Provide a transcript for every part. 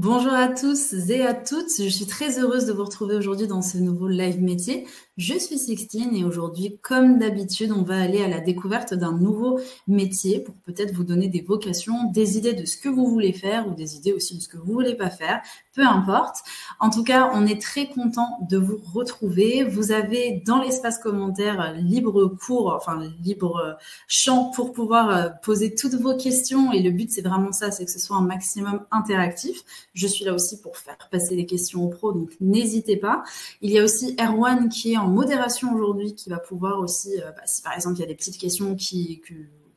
Bonjour à tous et à toutes, je suis très heureuse de vous retrouver aujourd'hui dans ce nouveau live métier. Je suis Sixtine et aujourd'hui, comme d'habitude, on va aller à la découverte d'un nouveau métier pour peut-être vous donner des vocations, des idées de ce que vous voulez faire ou des idées aussi de ce que vous voulez pas faire, peu importe. En tout cas, on est très content de vous retrouver. Vous avez dans l'espace commentaire libre cours, enfin libre champ pour pouvoir poser toutes vos questions et le but c'est vraiment ça, c'est que ce soit un maximum interactif. Je suis là aussi pour faire passer les questions aux pros, donc n'hésitez pas. Il y a aussi Erwan qui est en modération aujourd'hui, qui va pouvoir aussi, si par exemple il y a des petites questions que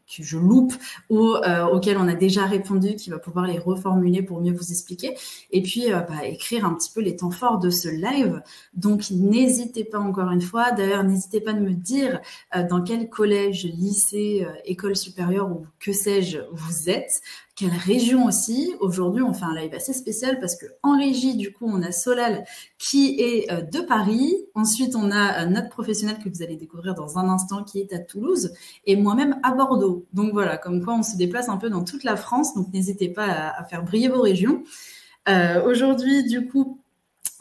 je loupe ou auxquelles on a déjà répondu, qui va pouvoir les reformuler pour mieux vous expliquer. Et puis, écrire un petit peu les temps forts de ce live. Donc, n'hésitez pas encore une fois. D'ailleurs, n'hésitez pas de me dire dans quel collège, lycée, école supérieure ou que sais-je vous êtes. Quelle région aussi. Aujourd'hui, on fait un live assez spécial parce que en régie, du coup, on a Solal qui est de Paris. Ensuite, on a notre professionnel que vous allez découvrir dans un instant qui est à Toulouse et moi-même à Bordeaux. Donc voilà, comme quoi on se déplace un peu dans toute la France. Donc n'hésitez pas à faire briller vos régions. Aujourd'hui, du coup,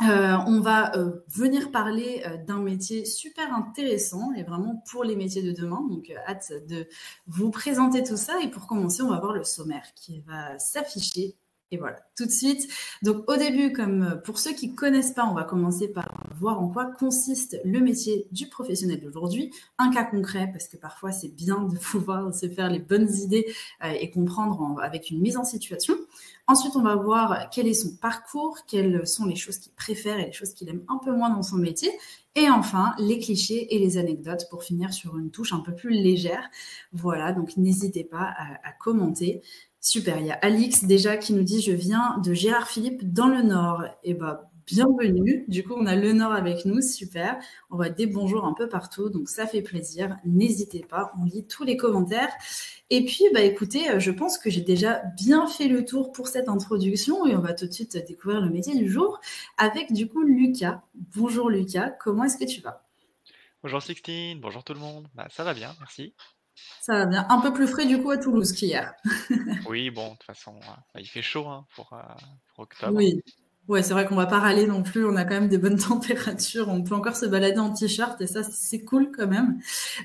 on va venir parler d'un métier super intéressant et vraiment pour les métiers de demain. Donc, hâte de vous présenter tout ça. Et pour commencer, on va voir le sommaire qui va s'afficher. Et voilà, tout de suite. Donc, au début, comme pour ceux qui connaissent pas, on va commencer par voir en quoi consiste le métier du professionnel d'aujourd'hui. Un cas concret, parce que parfois, c'est bien de pouvoir se faire les bonnes idées et comprendre avec une mise en situation. Ensuite, on va voir quel est son parcours, quelles sont les choses qu'il préfère et les choses qu'il aime un peu moins dans son métier. Et enfin, les clichés et les anecdotes pour finir sur une touche un peu plus légère. Voilà, donc n'hésitez pas à commenter. Super, il y a Alix déjà qui nous dit « Je viens de Gérard Philippe dans le Nord ». Et bienvenue. Du coup, on a le Nord avec nous, super. On voit des bonjours un peu partout, donc ça fait plaisir. N'hésitez pas, on lit tous les commentaires. Et puis, écoutez, je pense que j'ai déjà bien fait le tour pour cette introduction et on va tout de suite découvrir le métier du jour avec du coup Lucas. Bonjour Lucas, comment est-ce que tu vas? Bonjour Sixtine, bonjour tout le monde. Ça va bien, merci. Ça va bien, un peu plus frais du coup à Toulouse qu'hier. Oui, bon, de toute façon, il fait chaud hein, pour octobre. Oui, ouais, c'est vrai qu'on va pas râler non plus, on a quand même des bonnes températures, on peut encore se balader en t-shirt et ça c'est cool quand même.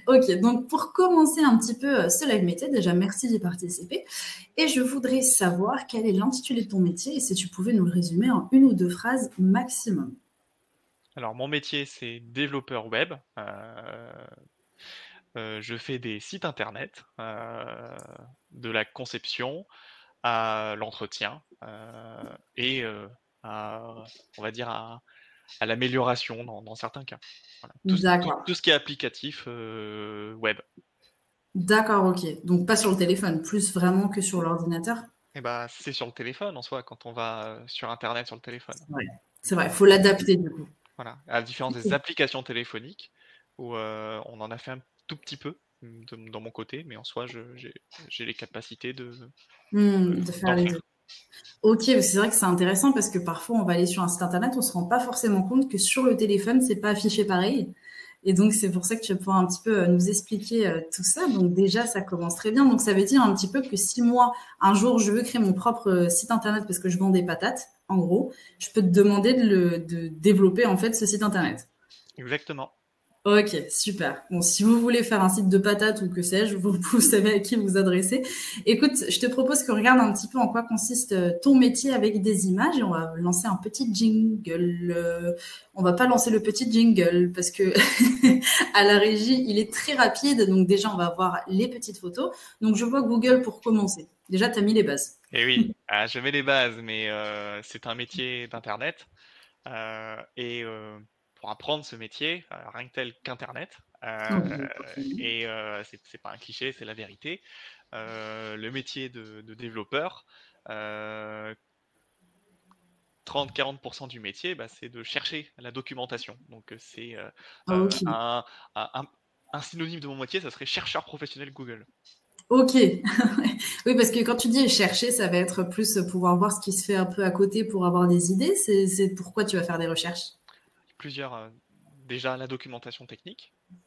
Ok, donc pour commencer un petit peu ce live métier, déjà merci d'y participer. Et je voudrais savoir quel est l'intitulé de ton métier et si tu pouvais nous le résumer en une ou deux phrases maximum. Alors, mon métier, c'est développeur web. Je fais des sites internet, de la conception à l'entretien et on va dire, à l'amélioration dans certains cas. Voilà. D'accord. Tout ce qui est applicatif web. D'accord, ok. Donc pas sur le téléphone, plus vraiment que sur l'ordinateur. Et c'est sur le téléphone en soi, quand on va sur internet sur le téléphone. Ouais. C'est vrai, il faut l'adapter du coup. Voilà, à la différence des applications téléphoniques, où on en a fait un tout petit peu dans mon côté, mais en soi, j'ai les capacités De faire d'en les faire. deux. Ok, c'est vrai que c'est intéressant parce que parfois on va aller sur un site internet, on se rend pas forcément compte que sur le téléphone, c'est pas affiché pareil. Et donc c'est pour ça que tu vas pouvoir un petit peu nous expliquer tout ça. Donc déjà, ça commence très bien. Donc ça veut dire un petit peu que si moi, un jour, je veux créer mon propre site internet parce que je vends des patates, en gros, je peux te demander de développer en fait ce site internet. Exactement. Ok, super. Bon, si vous voulez faire un site de patates ou que sais-je, vous savez à qui vous adresser. Écoute, je te propose qu'on regarde un petit peu en quoi consiste ton métier avec des images et on va lancer un petit jingle. On va pas lancer le petit jingle parce que à la régie, il est très rapide. Donc déjà, on va voir les petites photos. Donc je vois Google pour commencer. Déjà, tu as mis les bases. Et oui, je mets les bases, mais c'est un métier d'internet. Et pour apprendre ce métier, rien que tel qu'internet, c'est pas un cliché, c'est la vérité. Le métier de développeur, 30-40% du métier, c'est de chercher la documentation. Donc c'est Ok. un, un synonyme de mon métier, ça serait chercheur professionnel Google. Ok. Oui, parce que quand tu dis chercher, ça va être plus pouvoir voir ce qui se fait un peu à côté pour avoir des idées. C'est pourquoi tu vas faire des recherches. Plusieurs, déjà la documentation technique. Oui.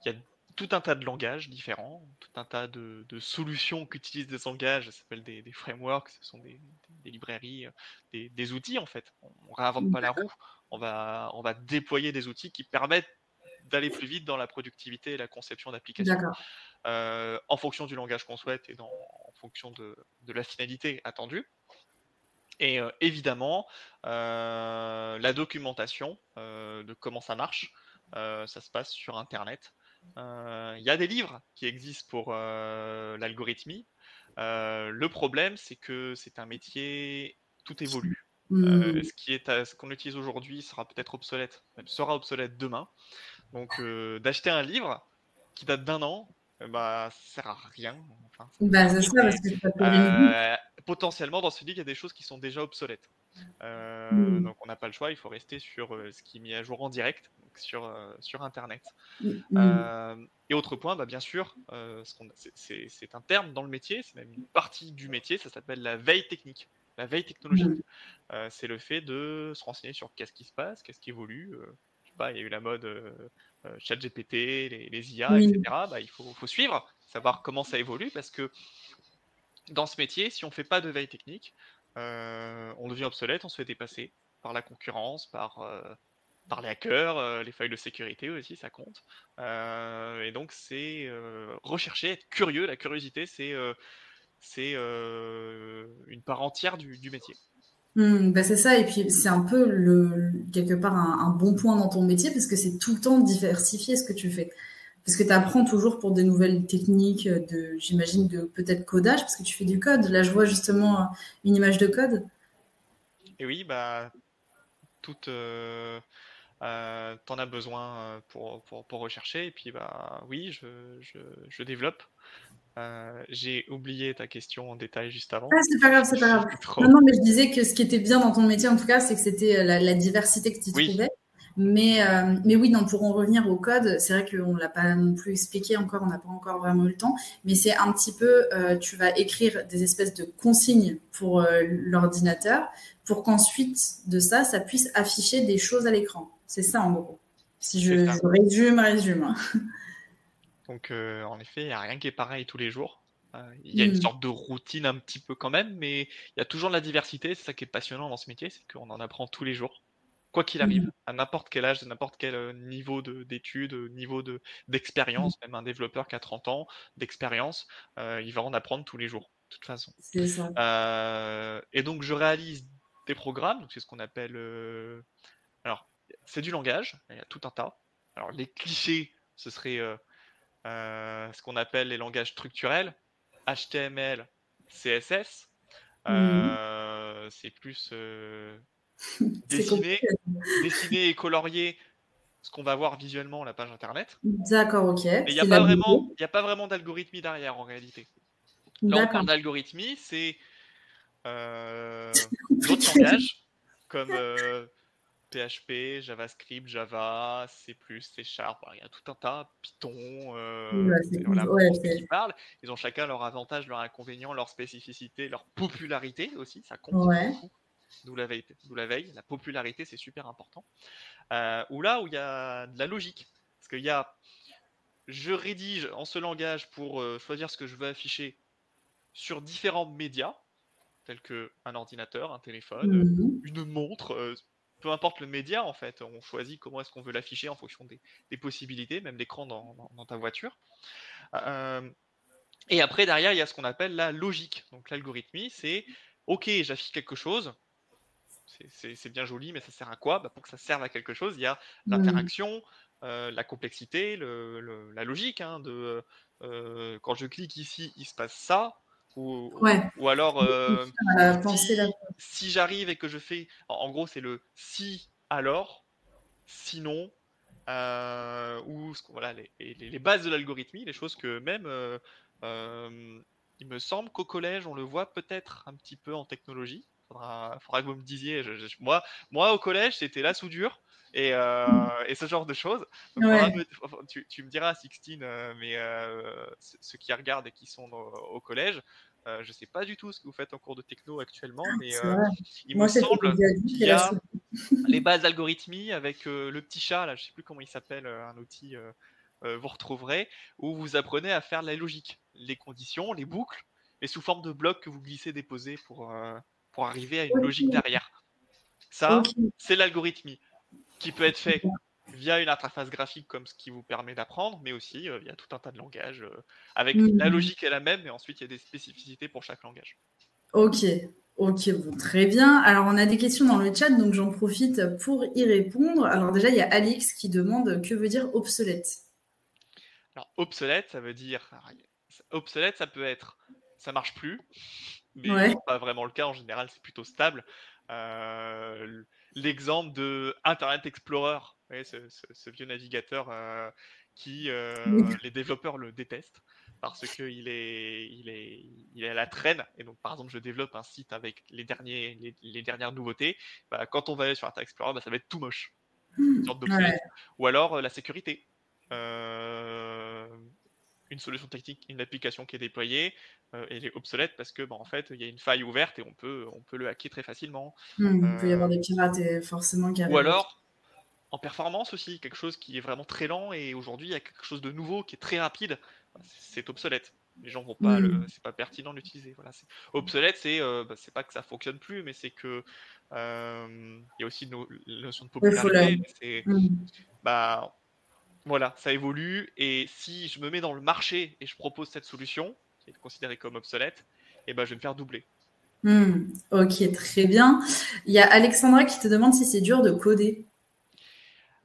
Il y a tout un tas de langages différents, tout un tas de solutions qu'utilisent des langages, ça s'appelle des frameworks, ce sont des librairies, des outils en fait. On ne réinvente pas la roue, on va déployer des outils qui permettent d'aller plus vite dans la productivité et la conception d'applications D'accord. en fonction du langage qu'on souhaite et en fonction de la finalité attendue. Et évidemment, la documentation de comment ça marche, ça se passe sur Internet. Il y a des livres qui existent pour l'algorithmie. Le problème, c'est que c'est un métier, tout évolue. Ce qu'on utilise aujourd'hui sera peut-être obsolète, même sera obsolète demain. Donc, d'acheter un livre qui date d'un an, bah, ça sert à rien. Enfin, Bah, c'est ça, parce que ça peut une potentiellement, dans ce livre, il y a des choses qui sont déjà obsolètes. Donc, on n'a pas le choix, il faut rester sur ce qui est mis à jour en direct, donc sur Internet. Et autre point, bah, bien sûr, c'est un terme dans le métier, c'est même une partie du métier, ça s'appelle la veille technique, la veille technologique. C'est le fait de se renseigner sur qu'est-ce qui se passe, qu'est-ce qui évolue. Je sais pas, il y a eu la mode ChatGPT, les IA, etc. Bah, il faut suivre, savoir comment ça évolue, parce que dans ce métier, si on ne fait pas de veille technique, on devient obsolète, on se fait dépasser par la concurrence, par les hackers, les failles de sécurité aussi, ça compte. Et donc, c'est rechercher, être curieux. La curiosité, c'est une part entière du métier. Bah c'est ça, et puis c'est un peu quelque part un bon point dans ton métier, parce que c'est tout le temps diversifier ce que tu fais. Parce que tu apprends toujours pour des nouvelles techniques j'imagine, de peut-être codage, parce que tu fais du code. Là, je vois justement une image de code. Et oui, bah, toute. T'en as besoin pour rechercher. Et puis, bah, oui, je développe. J'ai oublié ta question en détail juste avant. Ah, c'est pas grave, c'est pas grave. Non, non, mais je disais que ce qui était bien dans ton métier, en tout cas, c'est que c'était la diversité que tu trouvais. Mais oui, non, pour en revenir au code, c'est vrai qu'on ne l'a pas non plus expliqué encore, on n'a pas encore vraiment eu le temps, mais c'est un petit peu, tu vas écrire des espèces de consignes pour l'ordinateur, pour qu'ensuite de ça, ça puisse afficher des choses à l'écran. C'est ça, en gros. Si je résume. Hein. Donc, en effet, il n'y a rien qui est pareil tous les jours. Il y a une sorte de routine un petit peu quand même, mais il y a toujours de la diversité. C'est ça qui est passionnant dans ce métier, c'est qu'on en apprend tous les jours. Quoi qu'il arrive, à n'importe quel âge, à n'importe quel niveau d'études, niveau d'expérience, même un développeur qui a 30 ans d'expérience, il va en apprendre tous les jours, de toute façon. C'est ça. Et donc, je réalise des programmes, donc c'est ce qu'on appelle... Alors, c'est du langage, il y a tout un tas. Alors, les clichés, ce serait ce qu'on appelle les langages structurels, HTML, CSS. C'est plus dessiner et colorier ce qu'on va voir visuellement la page internet. D'accord, ok. Mais il n'y a pas vraiment d'algorithmie derrière en réalité. Là, on parle d'algorithmie, c'est d'autres langages comme PHP, JavaScript, Java, C++, C#, il y a tout un tas, Python, qui parlent. Ils ont chacun leurs avantages, leurs inconvénients, leurs spécificités, leur popularité aussi, ça compte beaucoup. D'où la veille. La popularité, c'est super important. Ou là où il y a de la logique. Parce je rédige en ce langage pour choisir ce que je veux afficher sur différents médias, tels qu'un ordinateur, un téléphone, une montre, peu importe le média en fait, on choisit comment est-ce qu'on veut l'afficher en fonction des possibilités, même l'écran dans ta voiture. Et après, derrière, il y a ce qu'on appelle la logique. Donc l'algorithmie, c'est ok, j'affiche quelque chose, c'est bien joli, mais ça sert à quoi? Pour que ça serve à quelque chose, il y a l'interaction, la complexité, la logique, hein, quand je clique ici, il se passe ça. Ou alors, si j'arrive et que je fais... En gros, c'est le si, alors, sinon, ou voilà, les bases de l'algorithmie, les choses que même... il me semble qu'au collège, on le voit peut-être un petit peu en technologie. Faudra que vous me disiez. Moi, au collège, c'était la soudure et ce genre de choses. Donc, tu me diras, Sixtine, mais ceux qui regardent et qui sont au collège, je ne sais pas du tout ce que vous faites en cours de techno actuellement, mais il me semble qu'il y a les bases d'algorithmie avec le petit chat, là, je ne sais plus comment il s'appelle, un outil vous retrouverez où vous apprenez à faire la logique, les conditions, les boucles, mais sous forme de blocs que vous glissez, déposez pour arriver à une logique Ok, derrière. Ça, ok. c'est l'algorithmie qui peut être fait via une interface graphique comme ce qui vous permet d'apprendre, mais aussi via tout un tas de langages. Avec la Hmm. logique est la même, mais ensuite il y a des spécificités pour chaque langage. Ok, ok, bon, très bien. Alors, on a des questions dans le chat, donc j'en profite pour y répondre. Alors, déjà, il y a Alix qui demande que veut dire obsolète. Alors, obsolète, ça veut dire. Obsolète, ça peut être. Ça marche plus, mais Ouais. c'est pas vraiment le cas. En général, c'est plutôt stable. L'exemple de Internet Explorer, vous voyez, ce vieux navigateur qui les développeurs le détestent parce qu'il est à la traîne. Et donc, par exemple, je développe un site avec les dernières nouveautés. Bah, quand on va aller sur Internet Explorer, bah, ça va être tout moche, une sorte Ouais. d'obsolète. Ou alors la sécurité. Euh, une solution technique, une application qui est déployée, elle est obsolète parce que en fait il y a une faille ouverte et on peut le hacker très facilement. Il peut y avoir des pirates forcément qui Ou arrivent. Ok. alors en performance aussi, quelque chose qui est vraiment très lent et aujourd'hui il y a quelque chose de nouveau qui est très rapide, c'est obsolète. Les gens vont pas Hmm. c'est pas pertinent d'utiliser. Voilà, obsolète, c'est pas que ça fonctionne plus, mais c'est que il y a aussi la notion de Ouais, faut la. popularité. C'est Hmm. bah voilà, ça évolue et si je me mets dans le marché et je propose cette solution, qui est considérée comme obsolète, eh ben, je vais me faire doubler. Ok, très bien. Il y a Alexandra qui te demande si c'est dur de coder.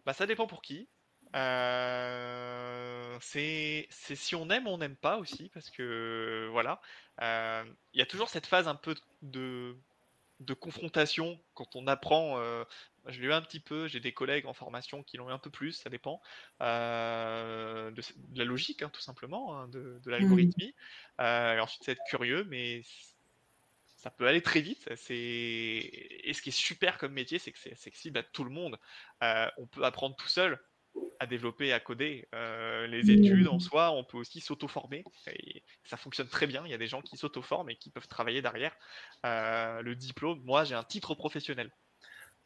Bah, ça dépend pour qui. C'est si on aime ou on n'aime pas aussi, parce que voilà, il y a toujours cette phase un peu de confrontation quand on apprend. Je l'ai eu un petit peu, j'ai des collègues en formation qui l'ont eu un peu plus, ça dépend. De la logique, hein, tout simplement, hein, de Hmm. l'algorithmie. Et ensuite, c'est être curieux, mais ça peut aller très vite. Et ce qui est super comme métier, c'est que c'est accessible à tout le monde. On peut apprendre tout seul à développer et à coder. Les études en Hmm. soi, on peut aussi s'auto-former. Et ça fonctionne très bien. Il y a des gens qui s'auto-forment et qui peuvent travailler derrière. Le diplôme, moi j'ai un titre professionnel.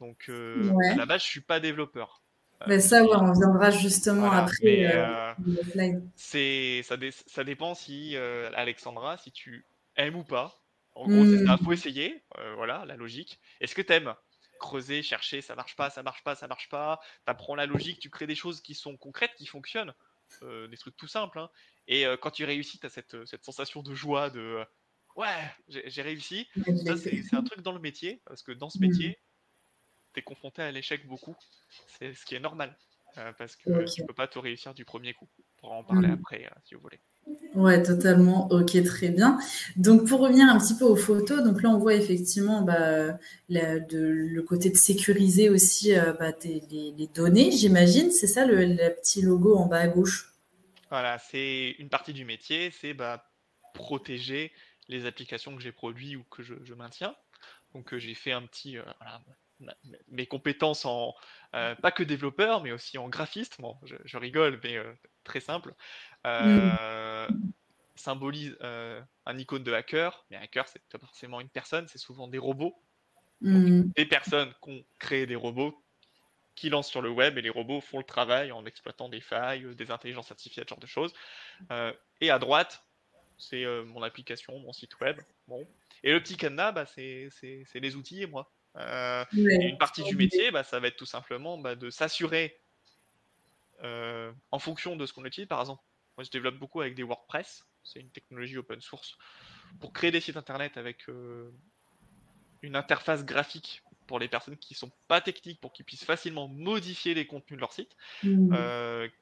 Donc à la Ouais. base, je suis pas développeur. Ben ça, ouais, on viendra justement Voilà, après mais dans le slide. ça dépend si Alexandra, si tu aimes ou pas. En gros, c'est ça. Hmm. Faut essayer. Voilà, la logique. Est-ce que t'aimes creuser, chercher, ça marche pas, ça marche pas, ça marche pas. T'apprends la logique, tu crées des choses qui sont concrètes, qui fonctionnent, des trucs tout simples. Hein. Et quand tu réussis, t'as cette sensation de joie, de ouais, j'ai réussi. Ça, c'est un truc dans le métier, parce que dans ce Hmm. métier, t'es confronté à l'échec beaucoup. C'est ce qui est normal, parce que tu Ok. peux pas tout réussir du premier coup. On pourra en parler Hmm. après, si vous voulez. Ouais, totalement. Ok, très bien. Donc, pour revenir un petit peu aux photos, donc là, on voit effectivement le côté de sécuriser aussi les données, j'imagine. C'est ça le petit logo en bas à gauche. Voilà, c'est une partie du métier, c'est protéger les applications que j'ai produites ou que je maintiens. Donc j'ai fait un petit, voilà, mes compétences en pas que développeur, mais aussi en graphiste. Bon, je rigole, mais très simple. Hmm. Euh, Symbolise un icône de hacker. Mais hacker, c'est pas forcément une personne, c'est souvent des robots. Donc Hmm. des personnes qui ont créé des robots qui lancent sur le web et les robots font le travail en exploitant des failles, des intelligences artificielles, ce genre de choses. Et à droite, c'est mon application, mon site web. Bon. Et le petit cadenas, c'est les outils et moi. Et une Ouais. partie du métier, ça va être tout simplement de s'assurer en fonction de ce qu'on utilise. Par exemple, moi je développe beaucoup avec des WordPress, c'est une technologie open source, pour créer des sites internet avec une interface graphique pour les personnes qui sont pas techniques, pour qu'ils puissent facilement modifier les contenus de leur site, Hmm.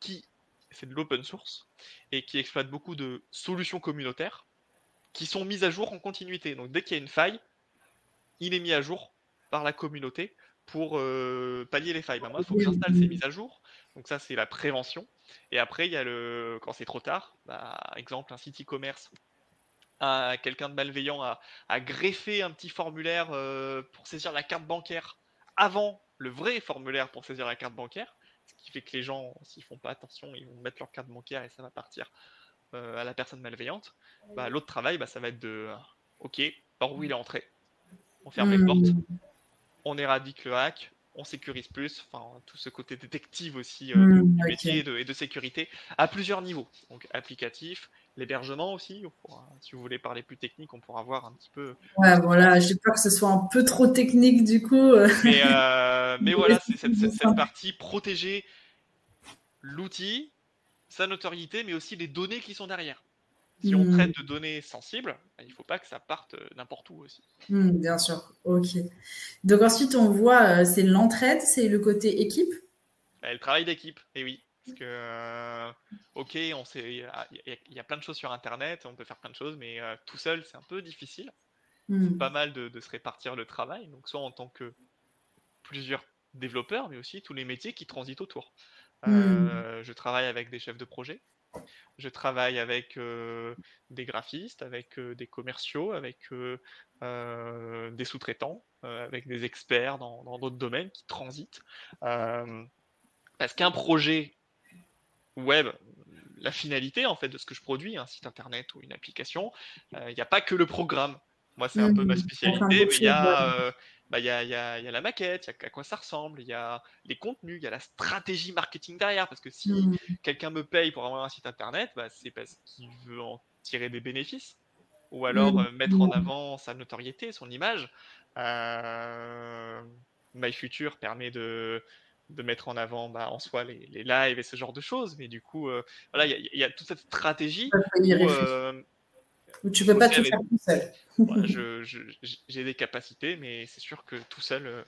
qui c'est de l'open source et qui exploite beaucoup de solutions communautaires qui sont mises à jour en continuité. Donc dès qu'il y a une faille, il est mis à jour par la communauté pour pallier les failles. Moi, il faut que j'installe ces mises à jour. Donc ça, c'est la prévention. Et après, il y a quand c'est trop tard, exemple, un site e-commerce, quelqu'un de malveillant a greffé un petit formulaire pour saisir la carte bancaire avant le vrai formulaire pour saisir la carte bancaire, ce qui fait que les gens, s'ils font pas attention, ils vont mettre leur carte bancaire et ça va partir à la personne malveillante. L'autre travail, ça va être ok, par où il est entré, on ferme les portes, Hmm. on éradique le hack, on sécurise plus, enfin tout ce côté détective aussi du métier Ok. et de sécurité à plusieurs niveaux. Donc applicatif, l'hébergement aussi, si vous voulez parler plus technique, on pourra voir un petit peu Ouais, justement. voilà, j'ai peur que ce soit un peu trop technique du coup. Mais voilà, c'est cette partie protéger l'outil, sa notoriété, mais aussi les données qui sont derrière. Si on Hmm, traite de données sensibles, il ne faut pas que ça parte n'importe où aussi. bien sûr, ok. Donc ensuite, on voit, c'est l'entraide, c'est le côté équipe. Le travail d'équipe, et oui. Parce que, ok, on sait, il y a plein de choses sur Internet, on peut faire plein de choses, mais tout seul, c'est un peu difficile. C'est pas Hmm, mal de se répartir le travail, donc soit en tant que plusieurs développeurs, mais aussi tous les métiers qui transitent autour. hmm, Je travaille avec des chefs de projet, je travaille avec des graphistes, avec des commerciaux, avec des sous-traitants, avec des experts dans d'autres domaines qui transitent. Euh, Parce qu'un projet web, la finalité en fait de ce que je produis, un site internet ou une application, il n'y a pas que le programme. Moi, c'est un peu ma Enfin, spécialité, beaucoup de mais il y choses, ouais. a, il y a la maquette, il y a à quoi ça ressemble, il y a les contenus, il y a la stratégie marketing derrière. Parce que si Hmm, quelqu'un me paye pour avoir un site internet, bah, c'est parce qu'il veut en tirer des bénéfices, ou alors hmm, mettre en hmm. avant sa notoriété, son image. Euh, MyFuture permet de mettre en avant en soi les lives et ce genre de choses. Mais du coup, voilà, il y a toute cette stratégie Ça, faut y où réfléchir. Ou tu il peux faut pas aussi tout avec. faire tout seul. Voilà, j'ai des capacités, mais c'est sûr que tout seul,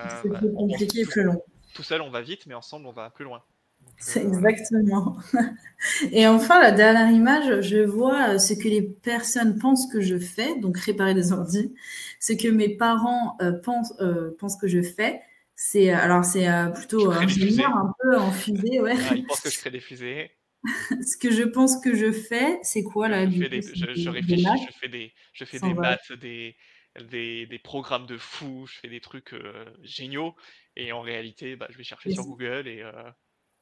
C'est plus compliqué et plus long. tout seul, on va vite, mais ensemble, on va plus loin. Donc, C'est exactement. Et enfin, la dernière image, je vois ce que les personnes pensent que je fais, donc réparer des ordi. Ce que mes parents pensent que je fais, c'est je plutôt crée des ingénieur, fusées. un peu en fusée, ouais. Ah, ils pensent que je crée des fusées. Ce que je pense que je fais, c'est quoi là, Je du fais coup? des, C'est je des réfléchis, maths, je fais des sans vrai. maths, des programmes de fou, je fais des trucs géniaux. Et en réalité, bah, je vais chercher sur Google et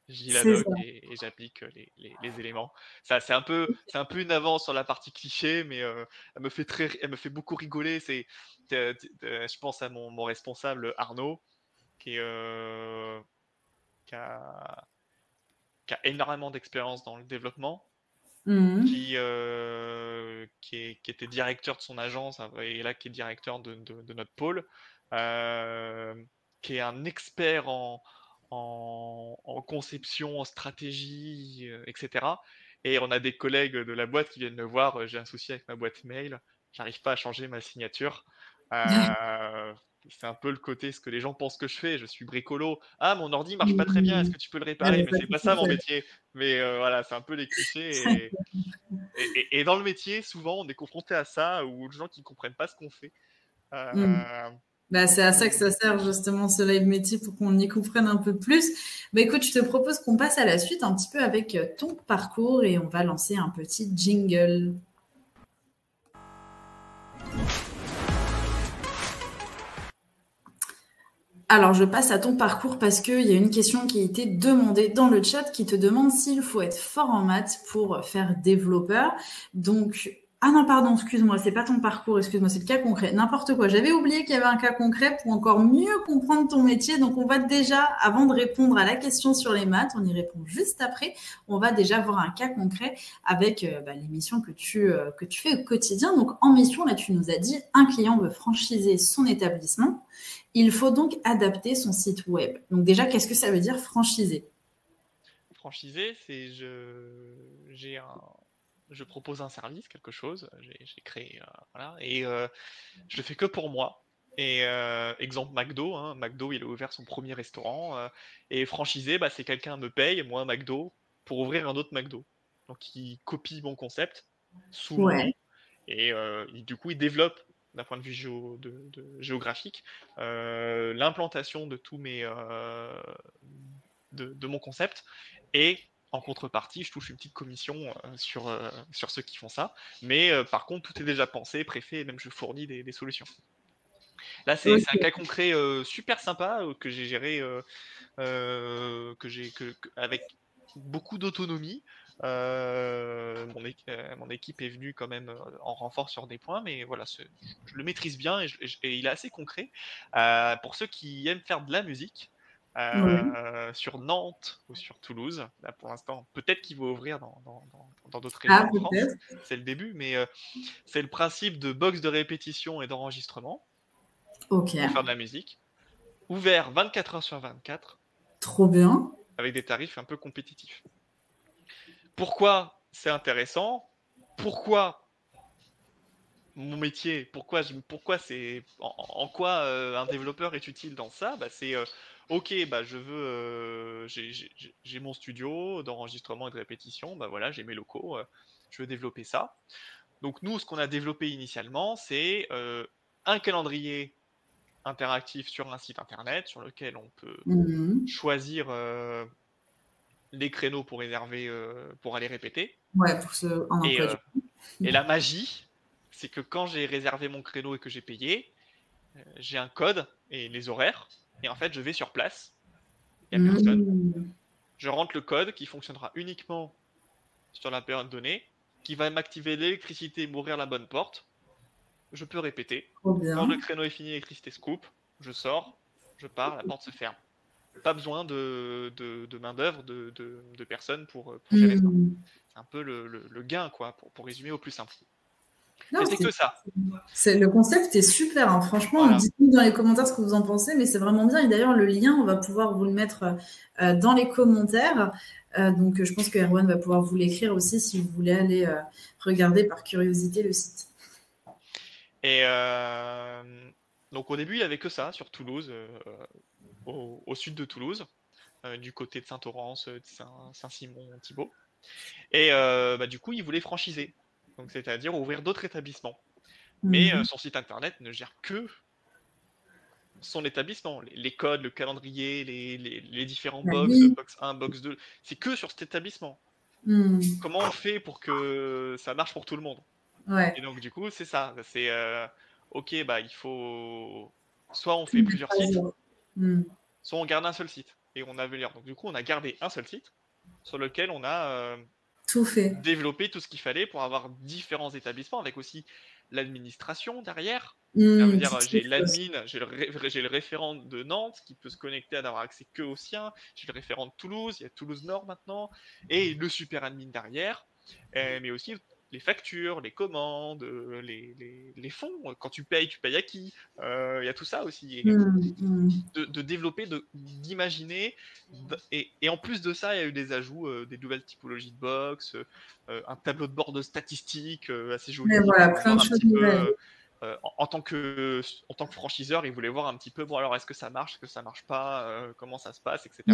je lis la C'est doc ça. et j'applique les éléments. Ça, c'est un peu une avance sur la partie cliché, mais elle me fait beaucoup rigoler. Je pense à mon responsable Arnaud, qui, est, qui a, qui a énormément d'expérience dans le développement, Mhm. qui était directeur de son agence et là qui est directeur de notre pôle, euh, qui est un expert en conception, en stratégie, etc. Et on a des collègues de la boîte qui viennent me voir, j'ai un souci avec ma boîte mail, j'arrive pas à changer ma signature. Euh, c'est un peu le côté ce que les gens pensent que je fais. Je suis bricolo. Ah, mon ordi marche pas très bien. Est-ce Mhm. que tu peux le Ouais, réparer? mais Mais ça, c'est pas c'est ça tout mon seul. métier. Mais voilà, c'est un peu les clichés. Et dans le métier, souvent, on est confronté à ça, ou aux gens qui ne comprennent pas ce qu'on fait. Mhm. Euh, Bah, c'est du à ça que coup, ça sert justement ce live métier pour qu'on y comprenne un peu plus. Bah, écoute, je te propose qu'on passe à la suite un petit peu avec ton parcours et on va lancer un petit jingle. Alors, je passe à ton parcours parce qu'il y a une question qui a été demandée dans le chat qui te demande s'il faut être fort en maths pour faire développeur. Donc, ah non, pardon, excuse-moi, c'est pas ton parcours, excuse-moi, c'est le cas concret. N'importe quoi. J'avais oublié qu'il y avait un cas concret pour encore mieux comprendre ton métier. Donc, on va déjà, avant de répondre à la question sur les maths, on y répond juste après. On va déjà voir un cas concret avec les missions que tu fais au quotidien. Donc, en mission, là, tu nous as dit, un client veut franchiser son établissement. Il faut donc adapter son site web. Donc déjà, qu'est-ce que ça veut dire franchiser? franchisé, c'est je propose un service, quelque chose, j'ai créé, voilà, et je le fais que pour moi. Et exemple McDo, hein, McDo, il a ouvert son premier restaurant, et franchisé, bah, c'est quelqu'un me paye, moi McDo, pour ouvrir un autre McDo. Donc il copie mon concept sous mon nom, Ouais. et du coup il développe d'un point de vue géographique l'implantation de tous de mon concept, et en contrepartie, je touche une petite commission sur ceux qui font ça. Mais par contre, tout est déjà pensé, préfet, et même je fournis des solutions. Là, c'est un Ok. cas concret super sympa que j'ai géré avec beaucoup d'autonomie. Mon équipe est venue quand même en renfort sur des points, mais voilà, je le maîtrise bien et il est assez concret. Pour ceux qui aiment faire de la musique, Oui. sur Nantes ou sur Toulouse, là pour l'instant, peut-être qu'il va ouvrir dans d'autres régions Ah, en France, peut-être. c'est le début, mais c'est le principe de box de répétition et d'enregistrement Ok. pour faire de la musique, ouvert 24 heures sur 24, Trop bien. avec des tarifs un peu compétitifs. Pourquoi c'est intéressant? Pourquoi mon métier? Pourquoi c'est en quoi un développeur est utile dans ça? C'est ok, j'ai mon studio d'enregistrement et de répétition, voilà, j'ai mes locaux, je veux développer ça. Donc nous, ce qu'on a développé initialement, c'est un calendrier interactif sur un site internet sur lequel on peut Mhm. choisir les créneaux pour réserver, pour aller répéter. Ouais, pour un Et, emploi du et la magie, c'est que quand j'ai réservé mon créneau et que j'ai payé, j'ai un code et les horaires. Et en fait, je vais sur place, il n'y a personne. Mhm. Je rentre le code qui fonctionnera uniquement sur la période donnée, qui va m'activer l'électricité et m'ouvrir la bonne porte. Je peux répéter. Trop Quand le bien. créneau est fini, l'électricité se coupe, je sors, je pars, la porte se ferme. Pas besoin de main-d'œuvre, de personnes pour gérer ça. Mhm. C'est un peu le gain, quoi, pour résumer au plus simple. Non, Et c'est que ça. le concept est super, hein. Franchement, Voilà. dites-nous dans les commentaires ce que vous en pensez, mais c'est vraiment bien. Et d'ailleurs, le lien, on va pouvoir vous le mettre dans les commentaires. Donc, je pense que Erwan va pouvoir vous l'écrire aussi si vous voulez aller regarder par curiosité le site. Et donc au début, il n'y avait que ça sur Toulouse, au sud de Toulouse, du côté de Saint-Orens, de Saint-Simon-Thibault. Et du coup, il voulait franchiser, donc c'est-à-dire ouvrir d'autres établissements. Mais Mhm. son site internet ne gère que son établissement. Les codes, le calendrier, les différents Ah box, oui. box 1, box 2, c'est que sur cet établissement. Mhm. Comment on fait pour que ça marche pour tout le monde? Et Ouais. donc du coup, c'est ça. C'est ok, il faut soit on Tout fait mettre plusieurs à sites, jour. Mhm. soit on garde un seul site et on améliore. Donc du coup, on a gardé un seul site sur lequel on a Tout fait. développé tout ce qu'il fallait pour avoir différents établissements avec aussi l'administration derrière. Ça veut Mhm. dire, Petite j'ai chose. l'admin, j'ai le référent de Nantes qui peut se connecter à n'avoir accès que au sien. J'ai le référent de Toulouse, il y a Toulouse Nord maintenant, et le super admin derrière. Mais aussi les factures, les commandes, les fonds. Quand tu payes à qui? Il y a tout ça aussi. Et Mhm. Mhm. de développer, d'imaginer. Et en plus de ça, il y a eu des ajouts, des nouvelles typologies de box, un tableau de bord de statistiques assez Mais joli voilà, pour plein voir de un choses petit peu, nouvelles. en tant que franchiseur, il voulait voir un petit peu, bon alors est-ce que ça marche, est-ce que ça marche pas, comment ça se passe, etc.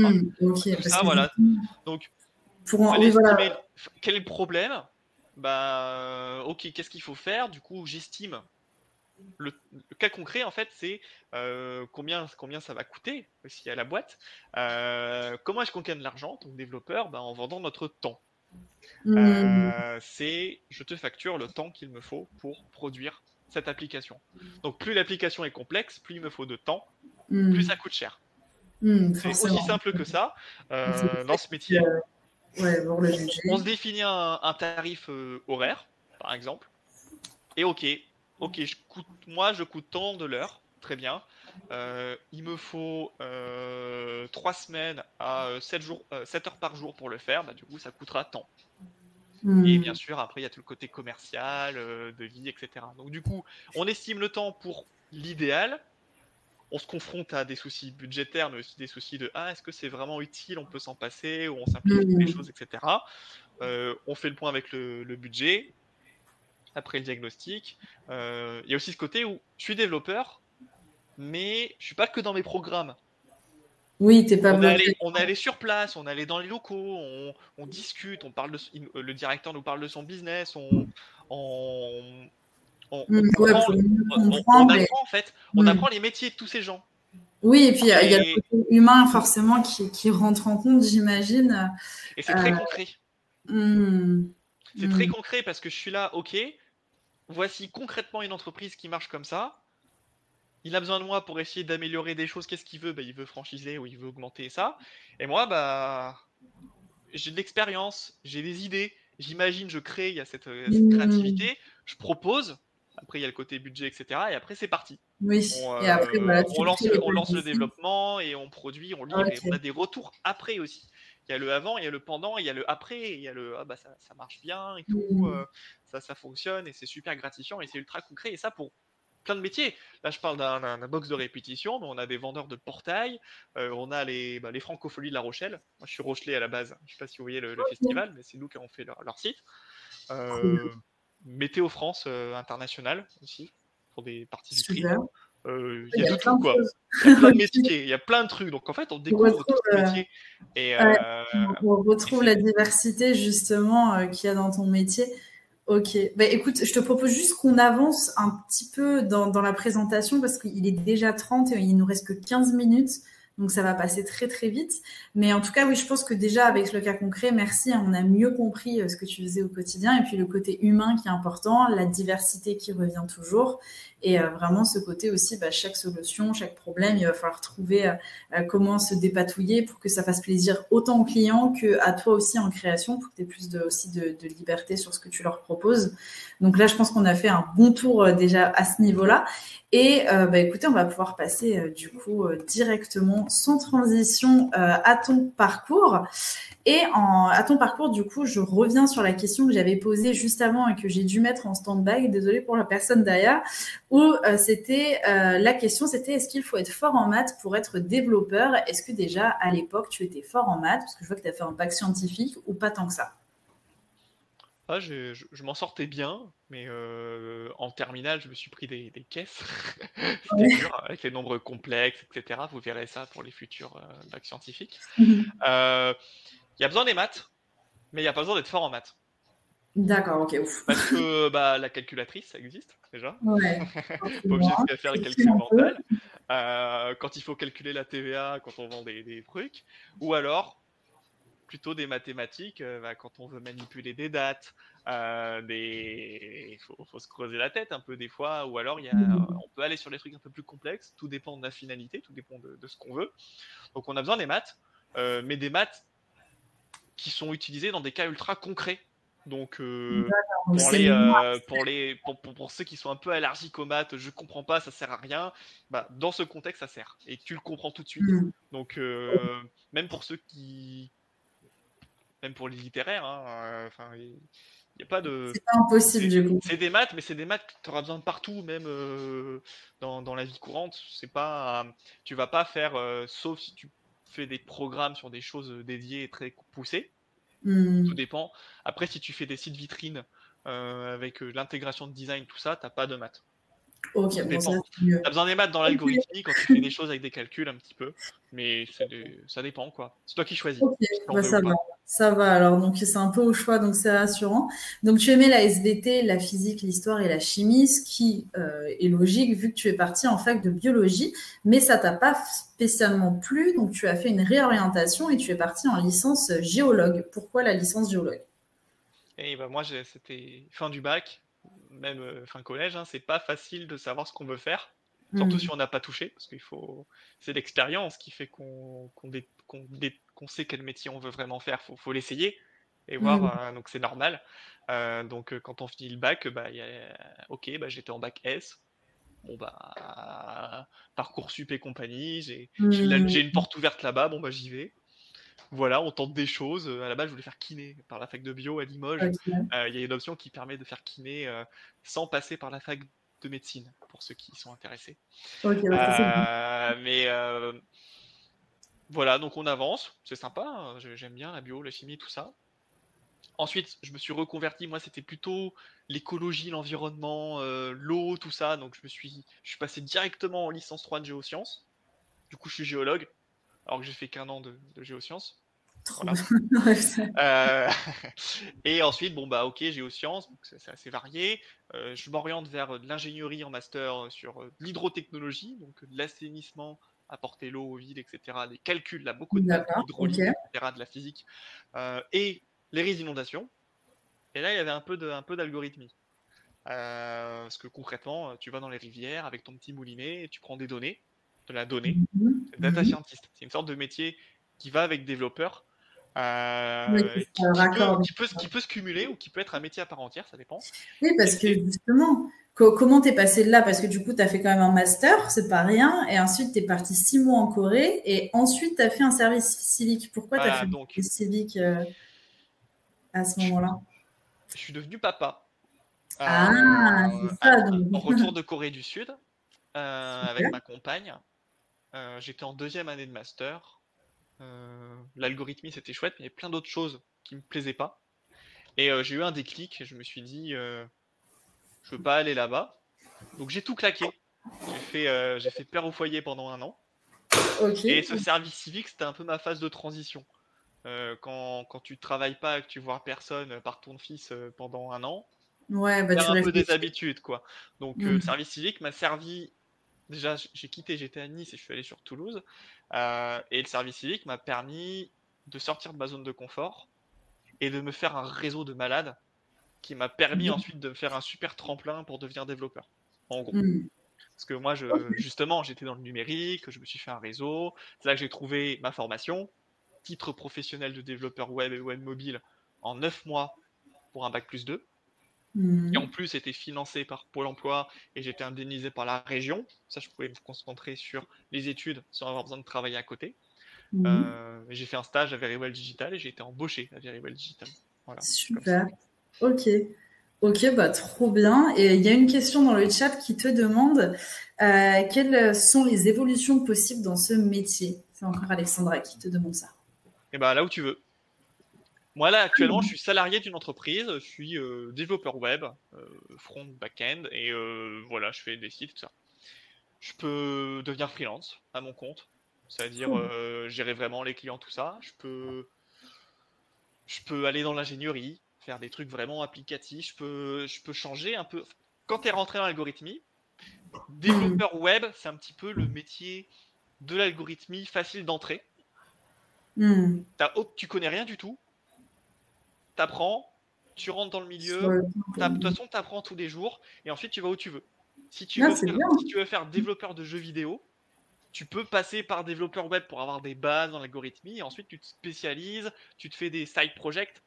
Ok, Tout parce ça, que voilà. Donc, fallait oui, voilà. estimer quel est le problème. Ok, qu'est-ce qu'il faut faire? Du coup, j'estime le cas concret, en fait, c'est combien ça va coûter aussi à la boîte. Comment est-ce qu'on gagne de l'argent, donc développeur, en vendant notre temps. Hmm, Je te facture le temps qu'il me faut pour produire cette application. Donc plus l'application est complexe, plus il me faut de temps, plus ça hmm, coûte cher. C'est aussi forcément. simple que ça C'est pour ça dans ce que, métier. ouais, voir le On budget. se définit un tarif horaire, par exemple. Et ok, moi je coûte tant de l'heure, très bien. Il me faut 3 semaines à 7 jours, 7 heures par jour pour le faire, du coup ça coûtera tant. Et bien Hmm, sûr, après il y a tout le côté commercial, de vie, etc. Donc du coup, on estime le temps pour l'idéal, on se confronte à des soucis budgétaires, mais aussi des soucis de est-ce que c'est vraiment utile, on peut s'en passer, ou on simplifie les hmm. choses, etc. On fait le point avec le budget, après le diagnostic. Il y a aussi ce côté où je suis développeur, mais je suis pas que dans mes programmes. Oui, t'es pas bloqué. On est allé sur place, on est allé dans les locaux, on discute, le directeur nous parle de son business, on, on Ouais, comprend, pour mieux on comprendre. apprend en fait, on Hmm. apprend les métiers de tous ces gens. Oui, et puis il y a le Et, côté humain forcément qui rentre en compte, j'imagine. et c'est très Euh, concret. hmm, C'est très hmm. concret parce que je suis là, ok, voici concrètement une entreprise qui marche comme ça. Il a besoin de moi pour essayer d'améliorer des choses. Qu'est-ce qu'il veut? Il veut franchiser ou il veut augmenter ça. Et moi, j'ai de l'expérience, j'ai des idées, j'imagine, je crée, il y a cette Mmh. créativité, je propose, après il y a le côté budget, etc. Et après c'est parti. Oui, et après, voilà, tu crées les On lance le péripéties. développement et on produit, on livre et on a OK. des retours après aussi. Il y a le avant, il y a le pendant, il y a le après, et il y a le ah bah ça marche bien et tout, Mmh. ça fonctionne et c'est super gratifiant et c'est ultra concret et ça pour plein de métiers. Là, je parle d'un box de répétition, mais on a des vendeurs de portail, on a les francopholies de La Rochelle. Moi, je suis rochelais à la base. Je sais pas si vous voyez le OK. festival, mais c'est nous qui avons fait leur site. Trop Euh, Météo France international aussi, pour des parties super. vitrines. Il Il y y a a de plein tout, de quoi. choses. Il y a plein de OK. métiers, il y a plein de trucs. Donc en fait, on On découvre retrouve, tout ce métier. Et, ouais, euh, on et retrouve c'est la diversité justement qu'il y a dans ton métier. Ok. Bah, écoute, je te propose juste qu'on avance un petit peu dans la présentation parce qu'il est déjà 30 et il nous reste que 15 minutes. Donc ça va passer très très vite. Mais en tout cas, oui, je pense que déjà avec le cas concret, merci, hein, on a mieux compris ce que tu faisais au quotidien et puis le côté humain qui est important, la diversité qui revient toujours et vraiment ce côté aussi, bah, chaque solution, chaque problème, il va falloir trouver comment se dépatouiller pour que ça fasse plaisir autant aux clients qu'à toi aussi en création, pour que tu aies plus aussi de liberté sur ce que tu leur proposes. Donc là, je pense qu'on a fait un bon tour déjà à ce niveau-là. Et bah, écoutez, on va pouvoir passer du coup directement, sans transition, à ton parcours. Et à ton parcours, du coup, je reviens sur la question que j'avais posée juste avant et que j'ai dû mettre en stand-by. Désolée pour la personne derrière. Où la question, c'était est-ce qu'il faut être fort en maths pour être développeur? Est-ce que déjà à l'époque tu étais fort en maths parce que je vois que tu as fait un bac scientifique ou pas tant que ça? ah, je m'en sortais bien, mais en terminale, je me suis pris des caisses. C'était Ouais. dur, avec les nombres complexes, etc. Vous verrez ça pour les futurs bacs scientifiques. Mhm. Il y a besoin des maths, mais il n'y a pas besoin d'être fort en maths. D'accord, ok, ouf. Parce que bah, la calculatrice, ça existe déjà. Ouais, Pas forcément. obligé de faire le Je suis calcul un peu. mental. Quand il faut calculer la TVA, quand on vend des trucs. Ou alors, plutôt des mathématiques, bah, quand on veut manipuler des dates. Il faut se creuser la tête un peu des fois. Ou alors, on peut aller sur des trucs un peu plus complexes. Tout dépend de la finalité, tout dépend de ce qu'on veut. Donc on a besoin des maths, mais des maths qui sont utilisés dans des cas ultra concrets. Donc, Donc c'est moins. pour ceux qui sont un peu allergiques aux maths, je comprends pas, ça sert à rien. Bah, dans ce contexte, ça sert et tu le comprends tout de suite. Hmm. Donc, même pour ceux qui, même pour les littéraires, hein, il n'y a pas de, C'est pas impossible du coup. c'est des maths, mais c'est des maths que tu auras besoin de partout, même dans la vie courante. C'est pas, tu vas pas faire, sauf si tu fais des programmes sur des choses dédiées et très poussées. Tout Hmm. dépend. Après, si tu fais des sites vitrines avec l'intégration de design, tout ça, t'as pas de maths. Ok, Tout bon, ça dépend. c'est mieux. T'as besoin des maths dans Ok. l'algorithmie quand tu fais des choses avec des calculs un petit peu, mais ça dépend quoi. C'est toi qui choisis Ok, si t'en bah veux ou ça va. pas. Ça va alors. Donc c'est un peu au choix, donc c'est rassurant. Donc tu aimais la SVT, la physique, l'histoire et la chimie, ce qui est logique vu que tu es parti en fac de biologie, mais ça t'a pas spécialement plu, donc tu as fait une réorientation et tu es parti en licence géologue. Pourquoi la licence géologue? Et bah moi, c'était fin du bac, même fin collège, hein, c'est pas facile de savoir ce qu'on veut faire, surtout si Hmm. on n'a pas touché, parce c'est l'expérience qui fait qu'on sait quel métier on veut vraiment faire. Faut l'essayer et voir, Hmm. donc c'est normal. Donc quand on finit le bac, bah, ok, bah, j'étais en bac S. Bon bah Parcoursup et compagnie, Hmm. j'ai une porte ouverte là-bas, bon bah j'y vais. Voilà, on tente des choses. À la base, je voulais faire kiné par la fac de bio à Limoges. Ok. Il y a une option qui permet de faire kiné sans passer par la fac de médecine, pour ceux qui sont intéressés. Ok, bah, ça c'est bien. Mais voilà, donc on avance, c'est sympa, hein, j'aime bien la bio, la chimie, tout ça. Ensuite, je me suis reconverti, moi c'était plutôt l'écologie, l'environnement, l'eau, tout ça, donc je suis passé directement en licence 3 de géosciences. Du coup, je suis géologue, alors que j'ai fait qu'un an de géosciences. Trop Voilà. bien. Ouais, ça- Euh, et ensuite, bon bah ok, géosciences, donc c'est assez varié. Je m'oriente vers de l'ingénierie en master sur de l'hydrotechnologie, donc de l'assainissement, apporter l'eau aux villes, etc. Des calculs, là, beaucoup de maths, D'accord, ok. hydraulique, etc., de la physique, et les risques d'inondation. Et là, il y avait un peu d'algorithmie. Parce que concrètement, tu vas dans les rivières avec ton petit moulinet et tu prends des données, de la donnée. Mhm. C'est data Mhm. scientist. C'est une sorte de métier qui va avec développeur. Oui, ça raccorde. Qui peut se cumuler ou qui peut être un métier à part entière, ça dépend. Oui, parce que justement, comment t'es passé de là? Parce que du coup, tu as fait quand même un master, c'est pas rien, et ensuite tu es parti 6 mois en Corée, et ensuite tu as fait un service civique. Pourquoi tu as fait Voilà, un donc service civique à ce je, moment-là? je suis devenu papa Ah, c'est ça, en donc. retour de Corée du Sud avec Super. ma compagne. J'étais en deuxième année de master. L'algorithmie c'était chouette, mais il y avait plein d'autres choses qui me plaisaient pas. Et j'ai eu un déclic, et je me suis dit, je veux pas aller là-bas. Donc j'ai tout claqué. J'ai fait père au foyer pendant 1 an. Ok. Et ce service civique, c'était un peu ma phase de transition. Quand tu travailles pas et que tu vois personne par ton fils pendant 1 an, Ouais, bah tu as tu un peu des réfléchis. habitudes, quoi. Donc le Hmm. service civique m'a servi. Déjà, j'ai quitté, j'étais à Nice et je suis allé sur Toulouse. Et le service civique m'a permis de sortir de ma zone de confort et de me faire un réseau de malades qui m'a permis ensuite de me faire un super tremplin pour devenir développeur. En gros. Hmm. Parce que moi, justement, j'étais dans le numérique, je me suis fait un réseau. C'est là que j'ai trouvé ma formation, titre professionnel de développeur web et web mobile en 9 mois pour un bac+2. Et en Hmm. plus, c'était financé par Pôle emploi et j'étais indemnisé par la région. Ça, je pouvais me concentrer sur les études sans avoir besoin de travailler à côté. Hmm. J'ai fait un stage à Verywell Digital et j'ai été embauché à Verywell Digital. Voilà, c'est comme ça. Super. Ok. Ok, bah trop bien. Et il y a une question dans le chat qui te demande quelles sont les évolutions possibles dans ce métier. C'est encore Alexandra qui te demande ça. Et ben là où tu veux. Moi, là, actuellement, je suis salarié d'une entreprise, je suis développeur web, front, back-end, et voilà, je fais des sites, tout ça. Je peux devenir freelance à mon compte, c'est-à-dire Trop bien. gérer vraiment les clients, tout ça. Je peux aller dans l'ingénierie, faire des trucs vraiment applicatifs. Je peux changer un peu. Quand tu es rentré dans l'algorithmie, Hmm. développeur web, c'est un petit peu le métier de l'algorithmie facile d'entrée. Hmm. Tu connais rien du tout, t'apprends, tu rentres dans le Sur milieu, le de toute temps. façon, t'apprends tous les jours, et ensuite tu vas où tu veux. Ah, c'est bien. Si tu veux faire développeur de jeux vidéo, tu peux passer par développeur web pour avoir des bases dans l'algorithmie, et ensuite tu te spécialises, tu te fais des side projects,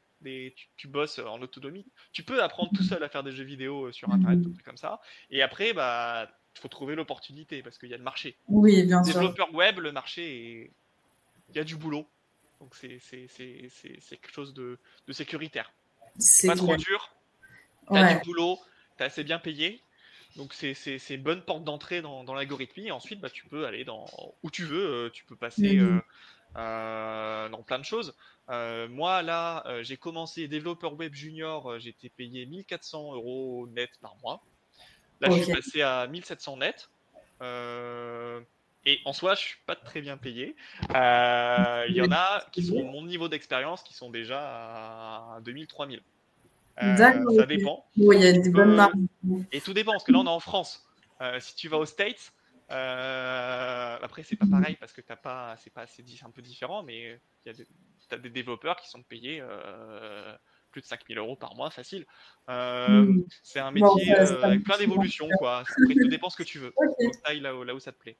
tu bosses en autonomie. Tu peux apprendre tout seul à faire des jeux vidéo sur internet, Hmm. des trucs comme ça, et après, bah, il faut trouver l'opportunité, parce qu'il y a le marché. Oui, bien sûr. Développeur web, le marché est... Il y a du boulot. Donc c'est quelque chose de sécuritaire. C'est C'est pas trop clair. dur, t'as du Ouais. boulot, t'es assez bien payé. Donc c'est une bonne porte d'entrée dans l'algorithmie. Et ensuite, bah, tu peux aller dans où tu veux. Tu peux passer Hmm. dans plein de choses. Moi, là, j'ai commencé développeur web junior. J'étais payé 1 400 € net par mois. Là, je suis Ok. passé à 1 700 net. Euh, et en soi, je suis pas très bien payé. Il y en a qui sont mon niveau d'expérience qui sont déjà à 2000, 3000. D'accord, Ça ok. dépend. Bon, il y a des bonnes Euh, marques. et tout dépend, parce que là, on est en France. Si tu vas aux States, après, c'est pas pareil parce que t'as pas, c'est pas, c'est un peu différent, mais t'as des développeurs qui sont payés plus de 5000 € par mois, facile. Hmm. C'est un Bon, métier ça avec plein marche bien. d'évolutions, quoi. Après, tout dépend ce que tu veux. Faut que Ok. t'ailles là où ça te plaît.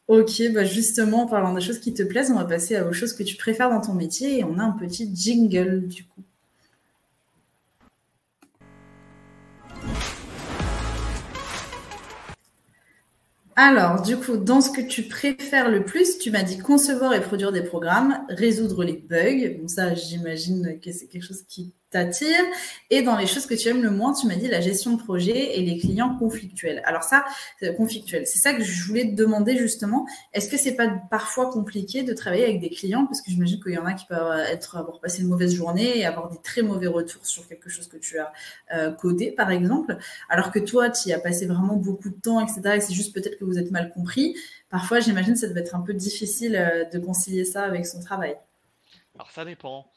Ok, bah justement, en parlant des choses qui te plaisent, on va passer aux choses que tu préfères dans ton métier et on a un petit jingle du coup. Alors, du coup, dans ce que tu préfères le plus, tu m'as dit concevoir et produire des programmes, résoudre les bugs. Bon, ça, j'imagine que c'est quelque chose qui t'attire. Et dans les choses que tu aimes le moins, tu m'as dit la gestion de projet et les clients conflictuels. Alors ça, conflictuel. C'est ça que je voulais te demander justement. Est-ce que c'est pas parfois compliqué de travailler avec des clients? Parce que j'imagine qu'il y en a qui peuvent avoir passé une mauvaise journée et avoir des très mauvais retours sur quelque chose que tu as codé, par exemple. Alors que toi, tu y as passé vraiment beaucoup de temps, etc. Et c'est juste peut-être que vous êtes mal compris. Parfois, j'imagine que ça devait être un peu difficile de concilier ça avec son travail. Alors, ça dépend.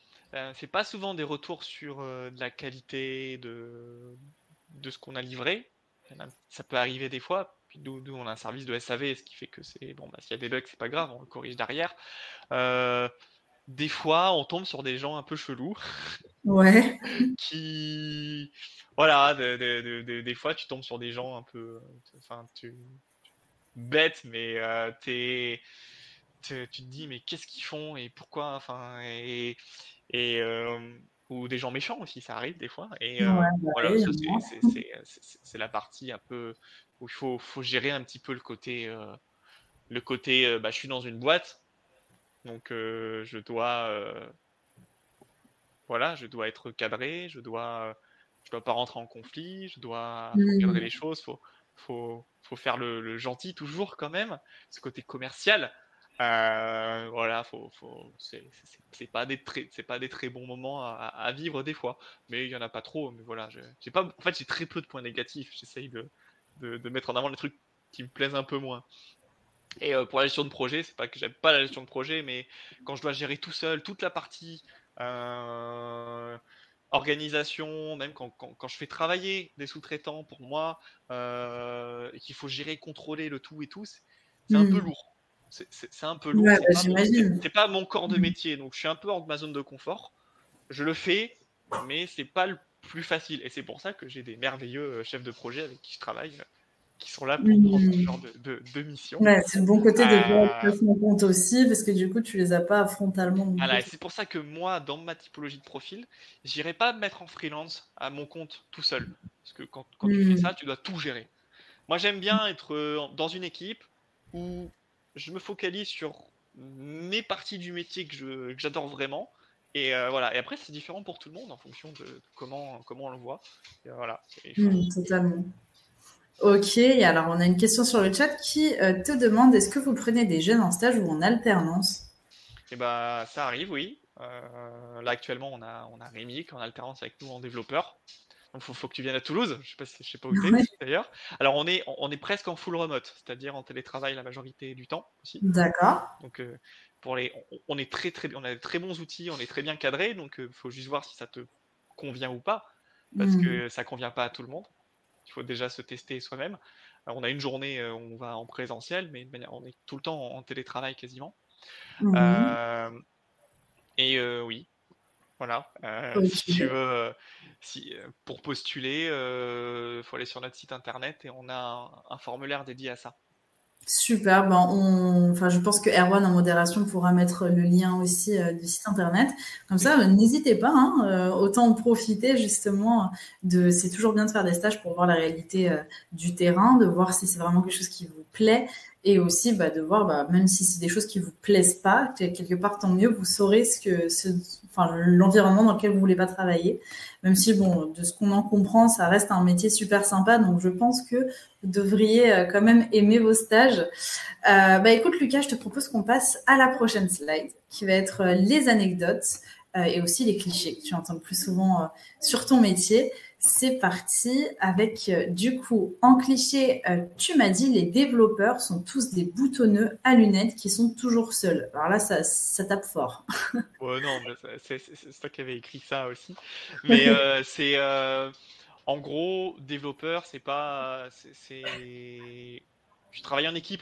C'est pas souvent des retours sur de la qualité de ce qu'on a livré. Ça peut arriver des fois. Puis nous, on a un service de SAV, ce qui fait que c'est bon, bah, s'il y a des bugs, c'est pas grave, on le corrige derrière. Euh, des fois, on tombe sur des gens un peu chelous Ouais. qui, voilà, des fois, tu tombes sur des gens un peu, enfin, bêtes, mais tu te dis mais qu'est-ce qu'ils font et pourquoi, enfin, ou des gens méchants aussi, ça arrive des fois. Et Ouais, bah voilà, oui, ça hein. c'est la partie un peu où il faut gérer un petit peu le côté bah, je suis dans une boîte, donc voilà, je dois être cadré, je dois pas rentrer en conflit, faut cadrer les choses, faut faire le gentil toujours quand même, ce côté commercial. Voilà, c'est pas des très bons moments à vivre des fois, mais il y en a pas trop. Mais voilà, j'ai pas, en fait, j'ai très peu de points négatifs. J'essaye de mettre en avant les trucs qui me plaisent un peu moins. Et pour la gestion de projet, c'est pas que j'aime pas la gestion de projet, mais quand je dois gérer tout seul toute la partie euh, organisation, même quand je fais travailler des sous-traitants pour moi, et qu'il faut gérer, contrôler le tout et tout, c'est un peu Mm. lourd. C'est un peu lourd, Ouais, bah, j'imagine. c'est pas mon corps de métier, donc je suis un peu hors de ma zone de confort. Je le fais, mais c'est pas le plus facile. Et c'est pour ça que j'ai des merveilleux chefs de projet avec qui je travaille, qui sont là pour prendre ce genre Mm. de mission. Ouais, c'est le bon côté de pouvoir Euh, être en compte aussi, parce que du coup, tu les as pas frontalement non voilà, plus. et c'est pour ça que moi, dans ma typologie de profil, j'irai pas me mettre en freelance à mon compte tout seul. Parce que quand tu fais ça, Mm. tu dois tout gérer. Moi, j'aime bien être dans une équipe où je me focalise sur mes parties du métier que j'adore vraiment. Et voilà. Et après, c'est différent pour tout le monde en fonction de comment on le voit. Et voilà. Il faut... Mm, totalement. Ok, et alors on a une question sur le chat qui te demande est-ce que vous prenez des jeunes en stage ou en alternance? Et bah, ça arrive, oui. Là, actuellement, on a Rémi qui est en alternance avec nous en développeur. Donc, faut que tu viennes à Toulouse. Je sais pas où t'es Ouais. d'ailleurs. Alors, on est presque en full remote, c'est-à-dire en télétravail la majorité du temps aussi. D'accord. Donc, on est on a de très bons outils, on est très bien cadré. Donc, faut juste voir si ça te convient ou pas, parce Mm. que ça convient pas à tout le monde. Il faut déjà se tester soi-même. Alors, on a une journée, où on va en présentiel, mais on est tout le temps en télétravail quasiment. Mhm. Euh, oui, voilà. Si tu Ok. veux, pour postuler, faut aller sur notre site internet et on a un formulaire dédié à ça. Super. Ben enfin, je pense que Erwan en modération pourra mettre le lien aussi du site internet. Comme Mm. ça, n'hésitez pas, hein, autant en profiter justement de. C'est toujours bien de faire des stages pour voir la réalité du terrain, de voir si c'est vraiment quelque chose qui vous plaît, et aussi bah, de voir, bah, même si c'est des choses qui vous plaisent pas, quelque part tant mieux, vous saurez enfin, l'environnement dans lequel vous voulez pas travailler. Même si bon, de ce qu'on en comprend, ça reste un métier super sympa, donc je pense que vous devriez quand même aimer vos stages. Bah écoute Lucas, je te propose qu'on passe à la prochaine slide, qui va être les anecdotes et aussi les clichés que tu entends le plus souvent sur ton métier. C'est parti avec du coup en cliché, tu m'as dit les développeurs sont tous des boutonneux à lunettes qui sont toujours seuls. Alors là, ça tape fort. Ouais, non, mais c'est toi qui avais écrit ça aussi. Mais en gros, développeur, c'est pas, je travaille en équipe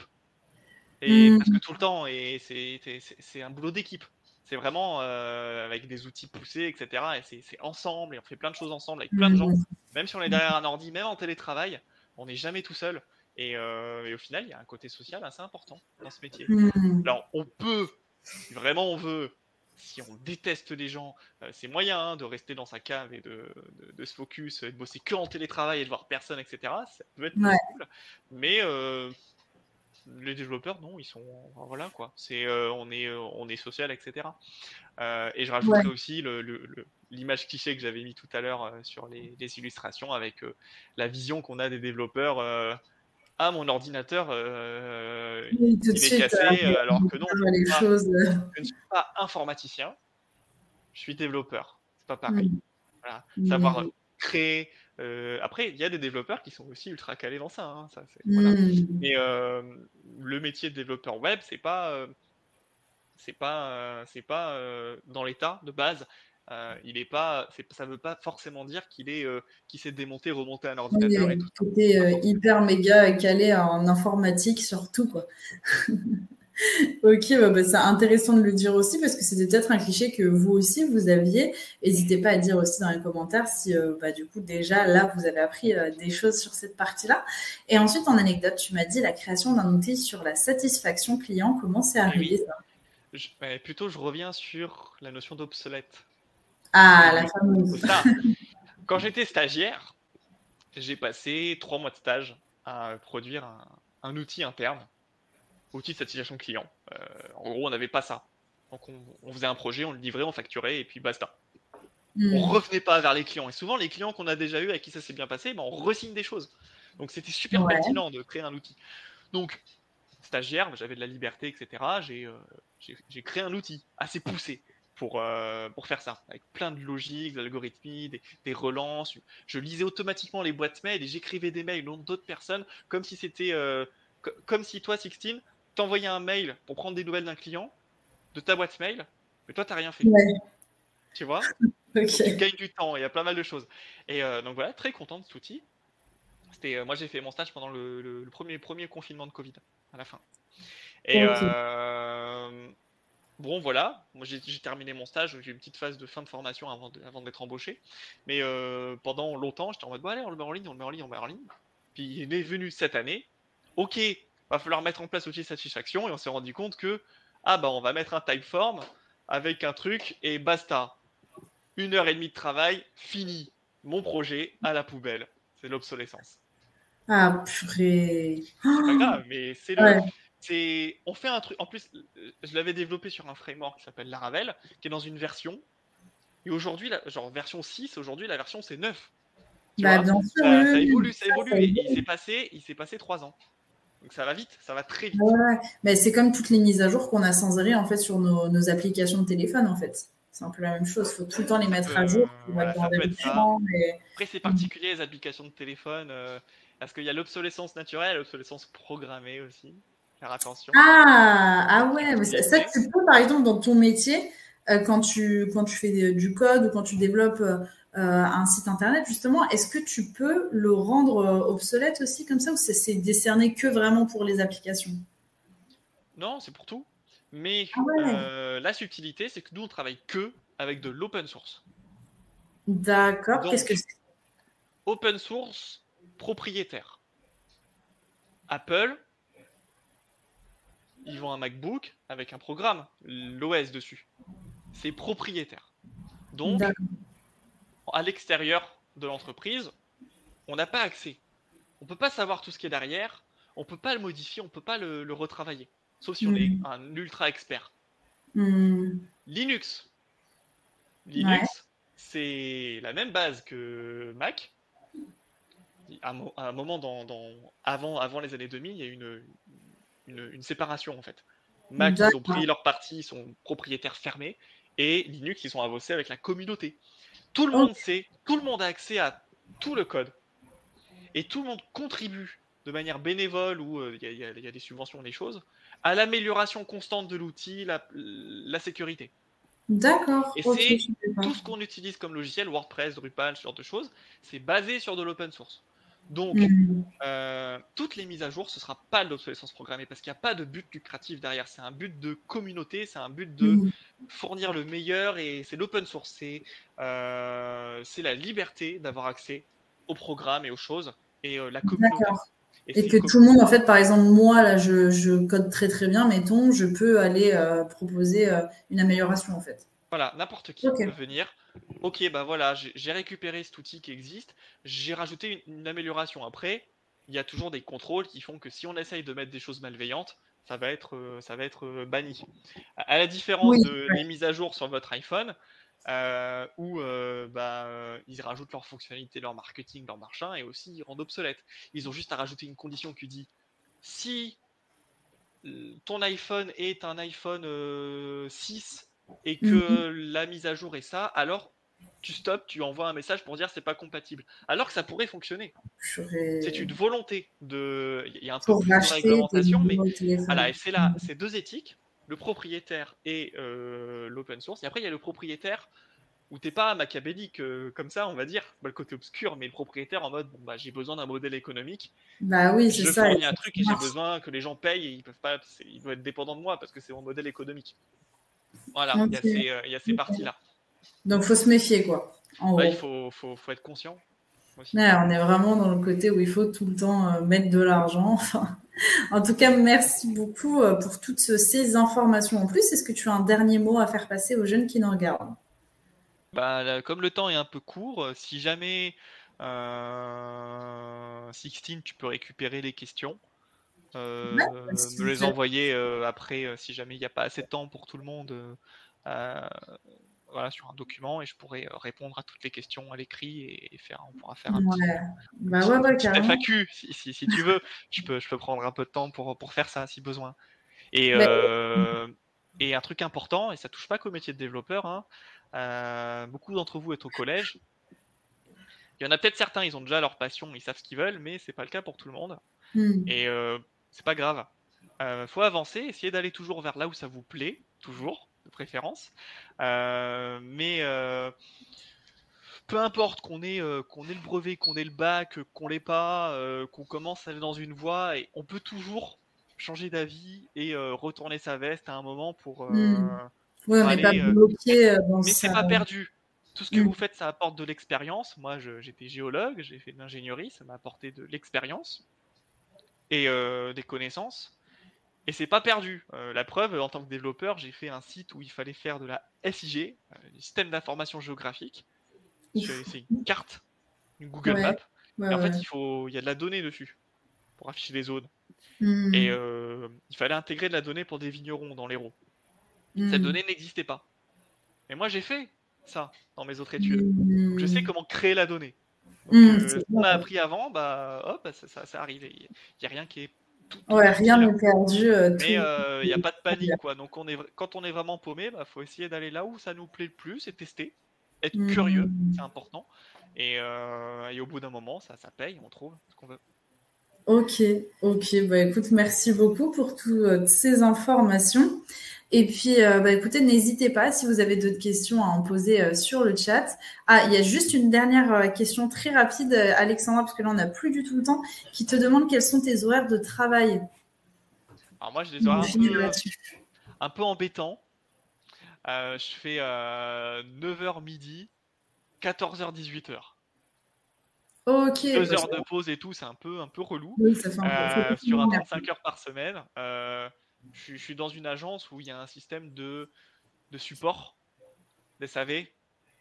et presque Mmh, tout le temps et c'est un boulot d'équipe. C'est vraiment avec des outils poussés, etc. Et c'est ensemble et on fait plein de choses ensemble avec plein de gens. mmh, Même si on est derrière un ordi, même en télétravail, on n'est jamais tout seul. Et au final, il y a un côté social assez important dans ce métier. mmh. Alors, on peut, si vraiment on veut, si on déteste les gens, c'est moyen hein, de rester dans sa cave et de se focus, et de bosser que en télétravail et de voir personne, etc. Ça peut être Ouais, possible. Mais les développeurs, non, ils sont. Voilà quoi. On est social, etc. Et je ouais. rajouterais aussi l'image cliché que j'avais mis tout à l'heure sur les illustrations avec la vision qu'on a des développeurs. Ah, mon ordinateur, Oui, tout de il est suite, cassé, alors que non, les choses. je ne suis pas informaticien, je suis développeur. C'est pas pareil. Mmh, Voilà. Savoir mmh, créer. Après, il y a des développeurs qui sont aussi ultra calés dans ça. Hein, voilà. mmh. Mais le métier de développeur web, c'est pas dans l'état de base. Il est pas, ça veut pas forcément dire qu'il sait démonter, remonter un Oui, il y a ordinateur et un tout ça. côté Pas forcément. hyper méga calé en informatique surtout quoi. Ok, c'est intéressant de le dire aussi parce que c'était peut-être un cliché que vous aussi vous aviez. N'hésitez pas à dire aussi dans les commentaires si du coup déjà là vous avez appris des choses sur cette partie-là. Et ensuite en anecdote, tu m'as dit la création d'un outil sur la satisfaction client. Comment c'est Eh arrivé oui, ça? plutôt je reviens sur la notion d'obsolète du Ah, la début. fameuse. Ça, quand j'étais stagiaire, j'ai passé 3 mois de stage à produire un outil interne, outil de satisfaction client. En gros, on n'avait pas ça. Donc on faisait un projet, on le livrait, on facturait, et puis basta. On revenait pas vers les clients. Et souvent, les clients qu'on a déjà eu, avec qui ça s'est bien passé, on re-signe des choses. Donc c'était super Ouais. pertinent de créer un outil. Donc, stagiaire, j'avais de la liberté, etc. J'ai créé un outil assez poussé pour faire ça, avec plein de logiques, d'algorithmies, des relances. Je lisais automatiquement les boîtes mail et j'écrivais des mails au nom d'autres personnes, comme si c'était, comme si toi, Sixtine, t'envoyais un mail pour prendre des nouvelles d'un client de ta boîte mail, mais toi, t'as rien fait. Ouais. Tu vois? Donc tu Ok. gagnes du temps, il y a pas mal de choses. Et donc voilà, très content de cet outil. Moi j'ai fait mon stage pendant le premier confinement de Covid, à la fin. Et Ok. bon voilà, moi j'ai terminé mon stage, j'ai eu une petite phase de fin de formation avant d'être embauché. Mais pendant longtemps, j'étais en mode, bon allez, on le met en ligne, on le met en ligne, on le met en ligne. Puis il est venu cette année, ok, va falloir mettre en place l'outil de satisfaction, et on s'est rendu compte que, on va mettre un typeform avec un truc, et basta. 1 heure et demie de travail, fini. Mon projet à la poubelle. C'est l'obsolescence. Ah, purée. C'est pas grave, mais Ouais. on fait un truc. En plus, je l'avais développé sur un framework qui s'appelle Laravel, qui est dans une version. Et aujourd'hui, genre version 6, aujourd'hui la version c'est 9. Tu vois, Bien sûr, oui, ça oui, oui. évolue, ça Ça évolue. Et évolue. il s'est passé 3 ans. Donc ça va vite, ça va très Ouais, vite. ouais. Mais c'est comme toutes les mises à jour qu'on a sans arrêt en fait sur nos applications de téléphone en fait. C'est un peu la même chose. Il faut tout le temps les mettre à jour pour être Voilà, dans ça les peut être ça. récurrents. Après, c'est particulier les applications de téléphone, parce qu'il y a l'obsolescence naturelle et l'obsolescence programmée aussi. Faire attention. Ah ouais, mais ça Subtilité. tu peux par exemple dans ton métier quand tu fais du code ou quand tu développes un site internet justement, est-ce que tu peux le rendre obsolète aussi comme ça ou c'est décerné que vraiment pour les applications? Non, c'est pour tout. Mais Ah ouais, la subtilité, c'est que nous, on travaille que avec de l'open source. d'accord. Qu'est-ce que Donc, c'est? open source propriétaire. Apple, ils vont un MacBook avec un programme, l'OS dessus. C'est propriétaire. Donc, D'accord. à l'extérieur de l'entreprise, on n'a pas accès. On ne peut pas savoir tout ce qui est derrière, on ne peut pas le modifier, on ne peut pas le retravailler. Sauf si on est Hmm. un ultra expert. Hmm. Linux. Ouais. Linux, c'est la même base que Mac. À un moment avant les années 2000, il y a eu une séparation en fait. Mac, ils ont D'accord. pris leur parti, ils sont propriétaires fermés, et Linux, ils sont avancés avec la communauté. Tout le Ok. monde sait, tout le monde a accès à tout le code, et tout le monde contribue de manière bénévole ou il y a des subventions, des choses, à l'amélioration constante de l'outil, la sécurité. D'accord. Et Ok, je c'est sais pas. tout ce qu'on utilise comme logiciel, WordPress, Drupal, ce genre de choses, c'est basé sur de l'open source. Donc, Hmm. toutes les mises à jour, ce ne sera pas de l'obsolescence programmée parce qu'il n'y a pas de but lucratif derrière. C'est un but de communauté, c'est un but de Hmm. fournir le meilleur et c'est l'open source. C'est la liberté d'avoir accès aux programmes et aux choses et la communauté. D'accord. Et Et c'est que une tout le communauté. monde, en fait, par exemple, moi, là, je code très très bien, mettons, je peux aller proposer une amélioration, en fait. Voilà, n'importe qui Ok. peut venir. Ok, bah voilà, j'ai récupéré cet outil qui existe, j'ai rajouté une amélioration. Après, il y a toujours des contrôles qui font que si on essaye de mettre des choses malveillantes, ça va être banni. À la différence Oui. de les mises à jour sur votre iPhone, où ils rajoutent leurs fonctionnalités, leur marketing, leur machin, et aussi ils rendent obsolète. Ils ont juste à rajouter une condition qui dit si ton iPhone est un iPhone 6 et Mhm. que la mise à jour est ça, alors tu stops, tu envoies un message pour dire c'est pas compatible. Alors que ça pourrait fonctionner. C'est J'aurais une volonté de. Il y a un peu pour plus de racheter des réglementation, mais nouveaux téléphones. voilà, et c'est là, c'est deux éthiques, le propriétaire et l'open source. Et après, il y a le propriétaire où t'es pas machiavélique comme ça, on va dire, le côté obscur, mais le propriétaire en mode bon bah j'ai besoin d'un modèle économique, Bah oui, c'est je ça. fournis un truc et j'ai besoin que les gens payent et ils peuvent pas, ils doivent être dépendants de moi parce que c'est mon modèle économique. Voilà, il Ok. y a ces parties-là. Donc, faut se méfier, quoi, en Ouais, il gros. faut être conscient aussi. Ouais, on est vraiment dans le côté où il faut tout le temps mettre de l'argent. Enfin, en tout cas, merci beaucoup pour toutes ces informations en plus. Est-ce que tu as un dernier mot à faire passer aux jeunes qui nous regardent? Bah, comme le temps est un peu court, si jamais Sixtine, tu peux récupérer les questions, Ouais, me s'il te les plaît. envoyer après, si jamais il n'y a pas assez de temps pour tout le monde, euh, voilà, sur un document, et je pourrai répondre à toutes les questions à l'écrit et faire, on pourra faire Ouais. Bah ouais, une ouais, petite carrément. FAQ si tu veux. Je peux prendre un peu de temps pour faire ça si besoin. Et, Bah, euh, et un truc important, et ça touche pas qu'au métier de développeur, hein, beaucoup d'entre vous êtes au collège. Il y en a peut-être certains, ils ont déjà leur passion, ils savent ce qu'ils veulent, mais c'est pas le cas pour tout le monde. hmm. Et c'est pas grave. Faut avancer, essayer d'aller toujours vers là où ça vous plaît, toujours, de préférence. Mais peu importe qu'on ait le brevet, qu'on ait le bac, qu'on l'ait pas, qu'on commence à aller dans une voie, et on peut toujours changer d'avis et retourner sa veste à un moment Hmm. Oui, on pour n'est pas aller. bloqué dans Mais c'est ça. pas perdu. Tout ce que Hmm. vous faites, ça apporte de l'expérience. Moi, j'étais géologue, j'ai fait de l'ingénierie, ça m'a apporté de l'expérience et des connaissances. Et c'est pas perdu. La preuve, en tant que développeur, j'ai fait un site où il fallait faire de la SIG, du système d'information géographique. Ouf. C'est une carte, une Google Ouais, Map. ouais, Et en ouais. fait, il y a de la donnée dessus pour afficher les zones. Et Hmm. il fallait intégrer de la donnée pour des vignerons dans l'Hérault. Cette Hmm. donnée n'existait pas. Et moi, j'ai fait ça dans mes autres études. Donc, je sais Hmm. comment créer la donnée. Donc, Hmm, ce c'est qu'on bon. a appris avant, bah, hop, ça arrive. Il n'y a rien qui est tout Ouais, rien inutile. n'est perdu. Mais Tout. il n'y a pas de panique, quoi. Donc, quand on est vraiment paumé, bah, faut essayer d'aller là où ça nous plaît le plus et tester. Être curieux, Hmm. c'est important. Et au bout d'un moment, ça paye, on trouve ce qu'on veut. Ok, ok. Bah écoute, merci beaucoup pour toutes ces informations. Et puis, bah écoutez, n'hésitez pas si vous avez d'autres questions à en poser sur le chat. Ah, il y a juste une dernière question très rapide, Alexandra, parce que là on n'a plus du tout le temps, qui te demande quels sont tes horaires de travail. Alors, moi, j'ai des On va horaires finir là-dessus. un peu embêtants. Je fais 9h midi, 14h, 18h. Ok, 2 heures de pause et tout, c'est un peu relou. oui, ça fait un peu. Ça fait Sur un moins, 35 heures par semaine, je suis dans une agence où il y a un système de support, des SAV.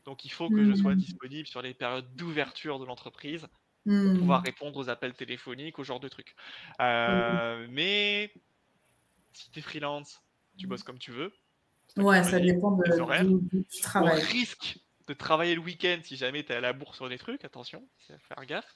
Donc il faut que je sois Hmm, disponible sur les périodes d'ouverture de l'entreprise pour pouvoir hmm. répondre aux appels téléphoniques, au genre de trucs. Ok. Mais si tu es freelance, tu bosses comme tu veux. C'est toi qui Ouais, ça choisis dépend les horaires. d'où tu Au travailles. risque de travailler le week-end si jamais tu es à la bourse sur des trucs, attention, faut faire gaffe.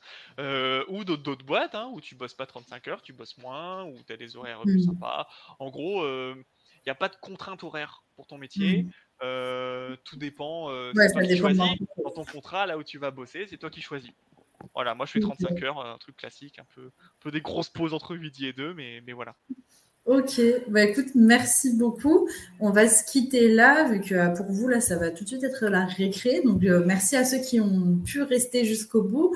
Ou d'autres boîtes où tu bosses pas 35 heures, tu bosses moins, ou tu as des horaires plus Hmm, sympas. En gros, il n'y a pas de contrainte horaire pour ton métier. hmm. Tout dépend, Ouais, c'est toi ça qui dépend de choisis. Dans l'entreprise. ton contrat, là où tu vas bosser, c'est toi qui choisis. Voilà, moi je fais 35 Ok. heures, un truc classique, un peu des grosses pauses entre midi et deux, mais voilà. Ok, bah écoute, merci beaucoup. On va se quitter là, vu que pour vous, là, ça va tout de suite être la récré. Donc, merci à ceux qui ont pu rester jusqu'au bout.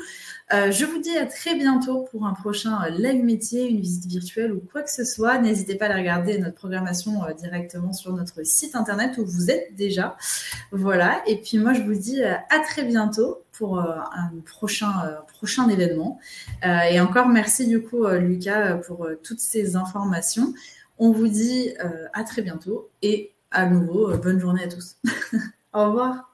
Je vous dis à très bientôt pour un prochain live métier, une visite virtuelle ou quoi que ce soit. N'hésitez pas à aller regarder notre programmation directement sur notre site internet où vous êtes déjà. Voilà. Et puis moi, je vous dis à très bientôt pour un prochain événement. Et encore merci du coup, Lucas, pour toutes ces informations. On vous dit à très bientôt et à nouveau, bonne journée à tous. Au revoir.